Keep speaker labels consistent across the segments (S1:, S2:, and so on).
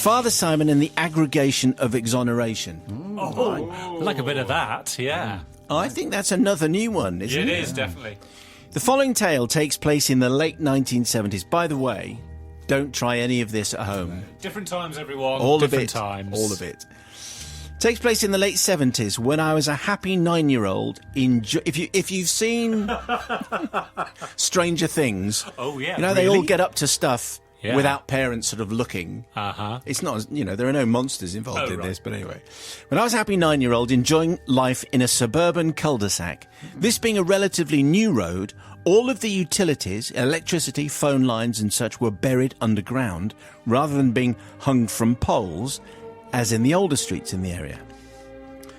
S1: Father Simon and the aggregation of exoneration.
S2: Oh, like a bit of that, yeah.
S1: I think that's another new one, isn't it?
S2: It is, definitely.
S1: The following tale takes place in the late 1970s. By the way, don't try any of this at home.
S2: Different times, everyone.
S1: All
S2: Different
S1: of it.
S2: times.
S1: All of it. Takes place in the late 70s when I was a happy 9-year-old. If you've seen Stranger Things,
S2: Oh, yeah.
S1: you know they all get up to stuff
S2: Yeah.
S1: without parents sort of looking.
S2: Uh-huh.
S1: It's not, there are no monsters involved in
S2: right.
S1: this, but anyway. When I was a happy 9-year-old enjoying life in a suburban cul-de-sac, this being a relatively new road, all of the utilities, electricity, phone lines and such were buried underground rather than being hung from poles, as in the older streets in the area.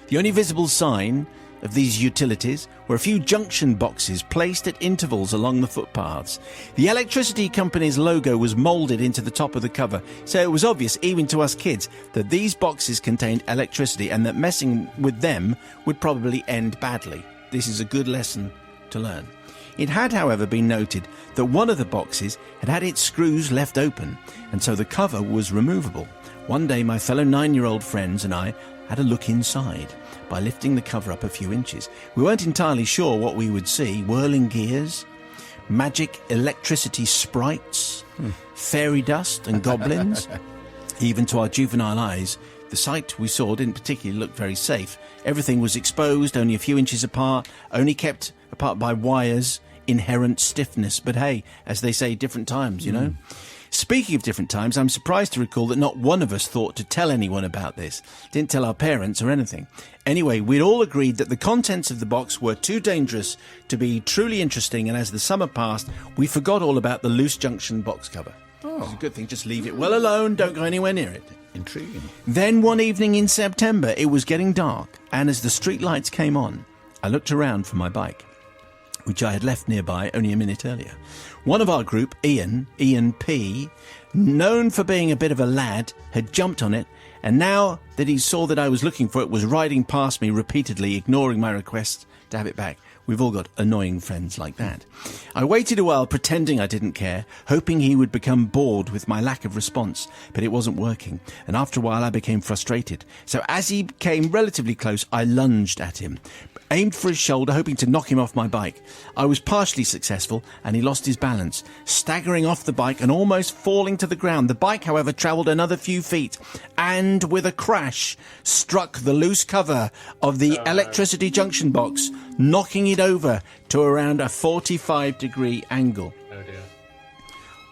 S1: The only visible sign of these utilities were a few junction boxes placed at intervals along the footpaths. The electricity company's logo was moulded into the top of the cover, so it was obvious, even to us kids, that these boxes contained electricity and that messing with them would probably end badly. This is a good lesson to learn. It had, however, been noted that one of the boxes had had its screws left open, and so the cover was removable. One day, my fellow 9-year-old friends and I had a look inside by lifting the cover up a few inches. We weren't entirely sure what we would see: whirling gears, magic electricity sprites, fairy dust and goblins. Even to our juvenile eyes, the sight we saw didn't particularly look very safe. Everything was exposed, only a few inches apart, only kept apart by wires, inherent stiffness. But hey, as they say, different times, you know. Speaking of different times, I'm surprised to recall that not one of us thought to tell anyone about this. Didn't tell our parents or anything. Anyway, we'd all agreed that the contents of the box were too dangerous to be truly interesting, and as the summer passed, we forgot all about the loose junction box cover. Oh, it's a good thing. Just leave it well alone. Don't go anywhere near it.
S3: Intriguing.
S1: Then one evening in September, it was getting dark, and as the street lights came on, I looked around for my bike, which I had left nearby only a minute earlier. One of our group, Ian P., known for being a bit of a lad, had jumped on it, and now that he saw that I was looking for it, was riding past me repeatedly, ignoring my request to have it back. We've all got annoying friends like that. I waited a while, pretending I didn't care, hoping he would become bored with my lack of response, but it wasn't working, and after a while I became frustrated. So as he came relatively close, I lunged at him, aimed for his shoulder, hoping to knock him off my bike. I was partially successful, and he lost his balance, staggering off the bike and almost falling to the ground. The bike, however, travelled another few feet, and with a crash, struck the loose cover of the electricity junction box, knocking it over to around a 45-degree angle.
S2: Oh dear.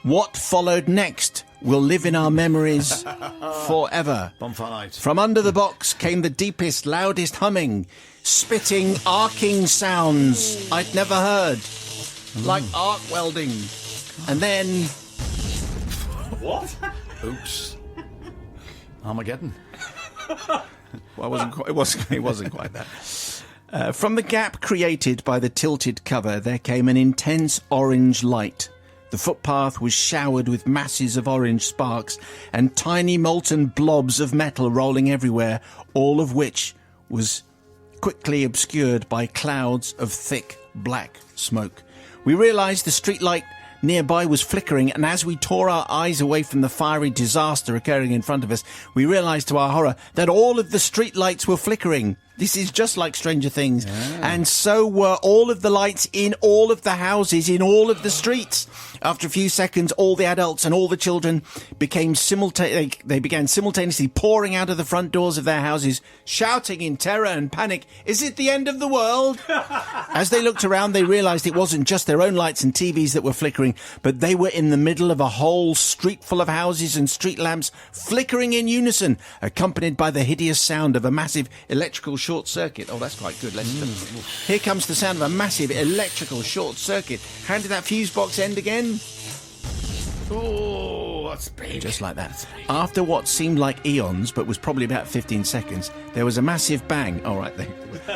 S1: What followed next will live in our memories forever.
S3: Bonfire night.
S1: From under the box came the deepest, loudest humming, spitting, arcing sounds I'd never heard, like arc welding. And then...
S2: What?
S3: Oops. Armageddon.
S1: Well, it wasn't quite that. From the gap created by the tilted cover, there came an intense orange light. The footpath was showered with masses of orange sparks and tiny molten blobs of metal rolling everywhere, all of which was quickly obscured by clouds of thick black smoke. We realised the streetlight nearby was flickering, and as we tore our eyes away from the fiery disaster occurring in front of us, we realised to our horror that all of the streetlights were flickering. This is just like Stranger Things. Yeah. And so were all of the lights in all of the houses, in all of the streets. After a few seconds, all the adults and all the children began simultaneously pouring out of the front doors of their houses, shouting in terror and panic, "Is it the end of the world?" As they looked around, they realised it wasn't just their own lights and TVs that were flickering, but they were in the middle of a whole street full of houses and street lamps flickering in unison, accompanied by the hideous sound of a massive electrical short circuit. Oh, that's quite good. Here comes the sound of a massive electrical short circuit. How did that fuse box end again?
S3: Oh, that's big.
S1: Just like that. After what seemed like eons, but was probably about 15 seconds, there was a massive bang. All right, then.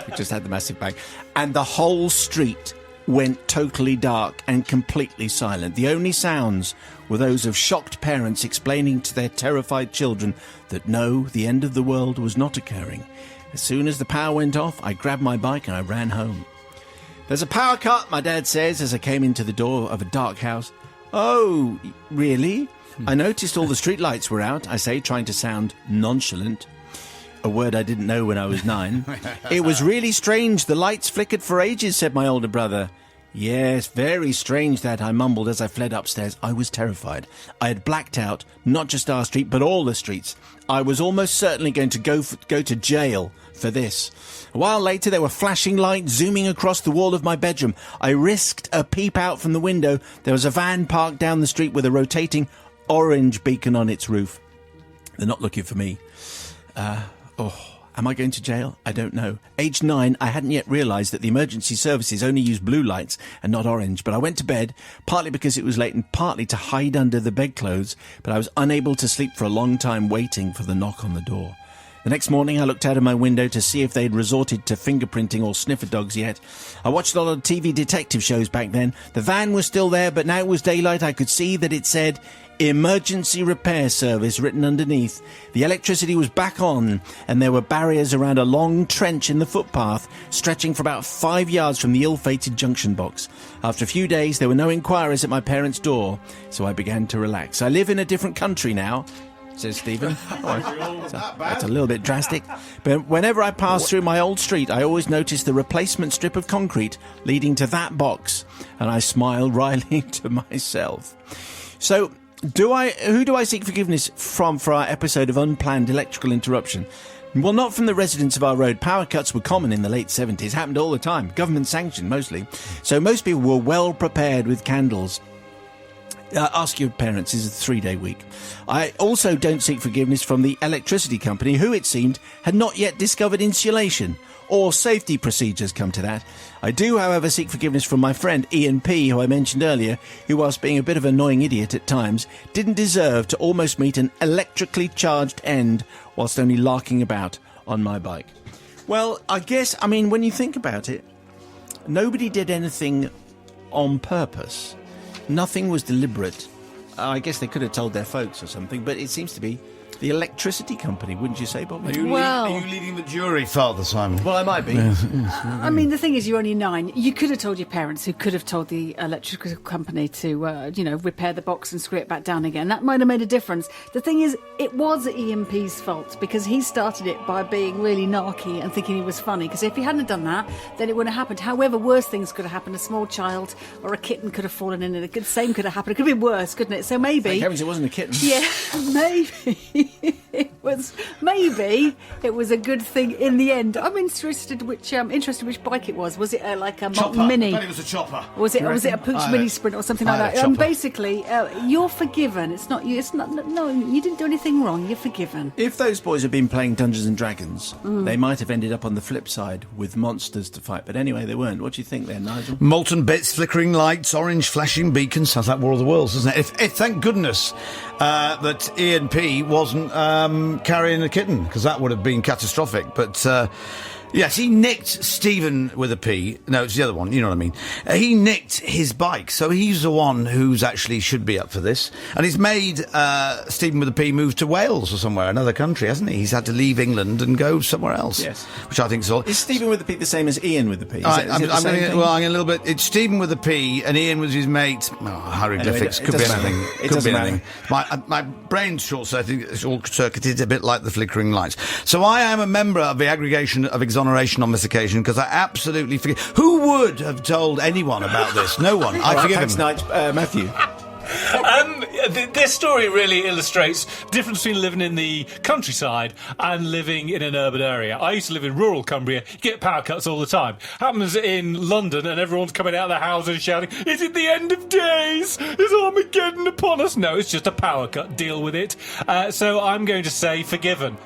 S1: We just had the massive bang. And the whole street went totally dark and completely silent. The only sounds were those of shocked parents explaining to their terrified children that no, the end of the world was not occurring. As soon as the power went off, I grabbed my bike and I ran home. "There's a power cut," my dad says as I came into the door of a dark house. Oh, really? I noticed all the street lights were out, I say, trying to sound nonchalant. A word I didn't know when I was 9. It was really strange. The lights flickered for ages, said my older brother. Yes, very strange that, I mumbled as I fled upstairs. I was terrified. I had blacked out, not just our street, but all the streets. I was almost certainly going to go to jail for this. A while later, there were flashing lights zooming across the wall of my bedroom. I risked a peep out from the window. There was a van parked down the street with a rotating orange beacon on its roof. They're not looking for me. Am I going to jail? I don't know. Aged 9, I hadn't yet realised that the emergency services only use blue lights and not orange, but I went to bed, partly because it was late and partly to hide under the bedclothes, but I was unable to sleep for a long time waiting for the knock on the door. The next morning, I looked out of my window to see if they'd resorted to fingerprinting or sniffer dogs yet. I watched a lot of TV detective shows back then. The van was still there, but now it was daylight. I could see that it said Emergency Repair Service written underneath. The electricity was back on, and there were barriers around a long trench in the footpath, stretching for about 5 yards from the ill-fated junction box. After a few days, there were no inquiries at my parents' door, so I began to relax. I live in a different country now, says Stephen. That's a little bit drastic. But whenever I pass through my old street, I always notice the replacement strip of concrete leading to that box, and I smile wryly to myself. So, who do I seek forgiveness from for our episode of unplanned electrical interruption? Well, not from the residents of our road. Power cuts were common in the late 70s, happened all the time, government sanctioned mostly. So most people were well prepared with candles. Ask your parents, is a 3-day week. I also don't seek forgiveness from the electricity company, who, it seemed, had not yet discovered insulation, or safety procedures, come to that. I do, however, seek forgiveness from my friend Ian P., who I mentioned earlier, who, whilst being a bit of an annoying idiot at times, didn't deserve to almost meet an electrically charged end whilst only larking about on my bike. Well, I mean, when you think about it, nobody did anything on purpose. Nothing was deliberate. I guess they could have told their folks or something, but it seems to be the electricity company, wouldn't you say, Bob?
S3: Are you leading the jury, Father Simon?
S1: Well, I might be.
S4: I mean, the thing is, you're only 9. You could have told your parents, who could have told the electrical company to, repair the box and screw it back down again. That might have made a difference. The thing is, it was EMP's fault, because he started it by being really narky and thinking he was funny. Because if he hadn't done that, then it wouldn't have happened. However, worse things could have happened. A small child or a kitten could have fallen in, and the same could have happened. It could have been worse, couldn't it? So maybe...
S1: Thank heavens it wasn't a kitten.
S4: Yeah, maybe it was a good thing in the end. I'm interested which bike it was. Was it like a
S3: Chopper.
S4: Mini?
S3: I bet it was a chopper.
S4: Was it a Pooch Mini Sprint or something like that? And basically, you're forgiven. It's not you. It's not. No, you didn't do anything wrong. You're forgiven.
S1: If those boys had been playing Dungeons and Dragons, they might have ended up on the flip side with monsters to fight. But anyway, they weren't. What do you think then, Nigel?
S3: Molten bits, flickering lights, orange flashing beacons. Sounds like War of the Worlds, doesn't it? If thank goodness that Ian P. wasn't carrying a kitten, because that would have been catastrophic. But yes, he nicked Stephen with a P. No, it's the other one, you know what I mean. He nicked his bike, so he's the one who's actually should be up for this. And he's made Stephen with a P move to Wales or somewhere, another country, hasn't he? He's had to leave England and go somewhere else.
S1: Yes.
S3: Which I think is all.
S1: Is Stephen with the P the same as Ian with the P?
S3: I'm going a little bit. It's Stephen with a P, and Ian was his mate. Hieroglyphics.
S1: Anyway,
S3: could be anything.
S1: It
S3: Could be
S1: doesn't
S3: anything. My brain's short-circuited a bit like the flickering lights. So I am a member of the aggregation of exoneration on this occasion, because I absolutely forgive. Who would have told anyone about this? No one. I forgive him.
S1: Thanks, Matthew.
S2: This story really illustrates the difference between living in the countryside and living in an urban area. I used to live in rural Cumbria. You get power cuts all the time. Happens in London, and everyone's coming out of their houses shouting, "Is it the end of days? Is Armageddon upon us?" No, it's just a power cut. Deal with it. So I'm going to say forgiven.